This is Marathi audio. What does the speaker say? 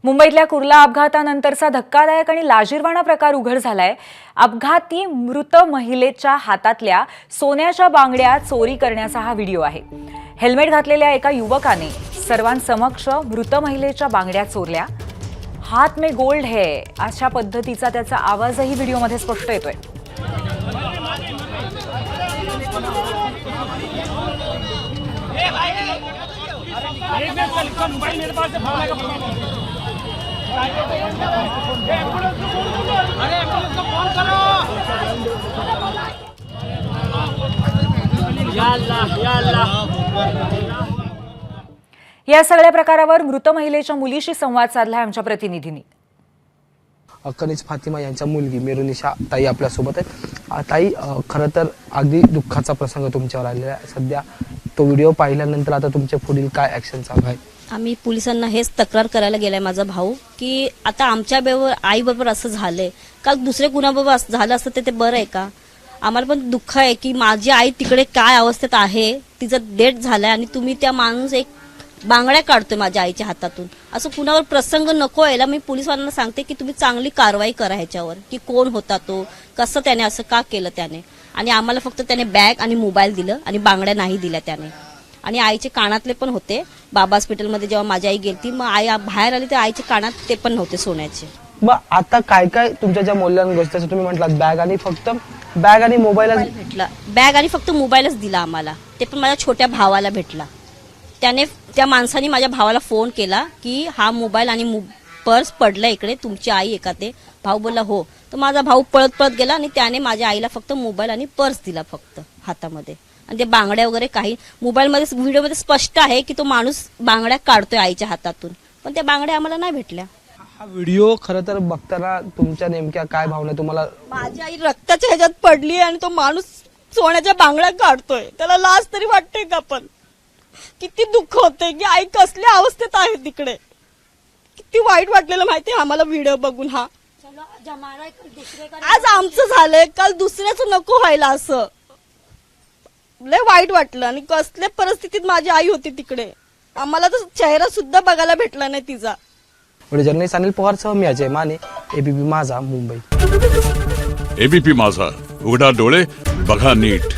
मुंबईतल्या कुर्ला अपघातानंतरचा धक्कादायक आणि लाजिरवाणा प्रकार उघड झालाय। अपघाती मृत महिलेच्या हातातल्या सोन्याच्या बांगड्या चोरी करण्याचा हा व्हिडिओ आहे। हेल्मेट घातलेल्या एका युवकाने सर्वांसमक्ष मृत महिलेच्या बांगड्या चोरल्या। हात में गोल्ड है अशा पद्धतीचा त्याचा आवाजही व्हिडिओमध्ये स्पष्ट येतोय। या सगळ्या प्रकारावर मृत महिलेच्या मुलीशी संवाद साधलाय आमच्या प्रतिनिधींनी। कनीज फातिमा यांच्या मुलगी मेरुनिशा ताई आपल्या सोबत आहेत। ताई, खरं तर अगदी दुःखाचा प्रसंग तुमच्यावर आलेला आहे सध्या। तो व्हिडिओ पाहिल्यानंतर आता तुमच्या पुढील काय ऍक्शन चालू आहे? आम्ही पोलिसांना हेच तक्रार करायला गेलाय माझा भाऊ की आता आमच्या आई बरोबर असं झालंय, काल दुसरे कुणाबरोबर झालं असतं ते बरं आहे का? आम्हाला पण दुःख आहे की माझी आई तिकडे काय अवस्थेत आहे, तिचं डेथ झालाय आणि तुम्ही त्या माणूस एक बांगड्या काढतोय माझ्या आईच्या हातातून। असं कुणावर प्रसंग नको यायला मी पोलिसांना सांगते की तुम्ही चांगली कारवाई करा ह्याच्यावर की कोण होता तो, कसं त्याने असं का केलं त्याने। आणि आम्हाला फक्त त्याने बॅग आणि मोबाईल दिलं आणि बांगड्या नाही दिल्या त्याने। आणि आईचे कानातले पण होते। बाबा हॉस्पिटलमध्ये जेव्हा माझी आई गेलती मग आई बाहेर आली तर आईचे कानात ते पण नव्हते सोन्याचे। मग आता काय काय तुमच्या ज्या मूल्यवान गोष्टी तुम्ही म्हटलात बॅग आणि फक्त बॅग आणि मोबाईलच भेटला, बॅग आणि फक्त मोबाईलच दिला आम्हाला, ते पण माझ्या छोट्या भावाला भेटला। त्याने त्या माणसाने माझ्या भावाला फोन केला की हा मोबाईल आणि पर्स पडला इकडे, तुमची आई एका ते भाऊ बोलला हो। तर माझा भाऊ पळत पळत गेला आणि त्याने माझ्या आईला फक्त मोबाईल आणि पर्स दिला फक्त हातामध्ये। आणि ते बांगड्या वगैरे काही मोबाईलमध्ये व्हिडिओमध्ये स्पष्ट आहे की तो माणूस बांगड्या काढतोय आईच्या हातातून, पण त्या बांगड्या आम्हाला नाही भेटल्या। हा व्हिडिओ खरं तर बघताना तुमच्या नेमक्या काय भावना तुम्हाला? माझी आई रक्ताच्या ह्याच्यात पडली आणि तो माणूस सोन्याच्या बांगड्या काढतोय, त्याला लाज तरी वाटते का? पण किती दुःख होते की आई कसल्या अवस्थेत आहे तिकडे, किती वाईट वाटलेलं माहिती आम्हाला व्हिडिओ बघून। हा आज आमचं झालंय, काल दुसऱ्याचं नको व्हायला, असं लय वाईट वाटलं। आणि कसल्या परिस्थितीत माझी आई होती तिकडे, आम्हाला तर चेहरा सुद्धा बघायला भेटला नाही तिचा। जर्नलिस्ट अनिल पवार सह मी अजय माने, एबीपी माझा मुंबई। एबीपी माझा, उघडा डोळे बघा नीट।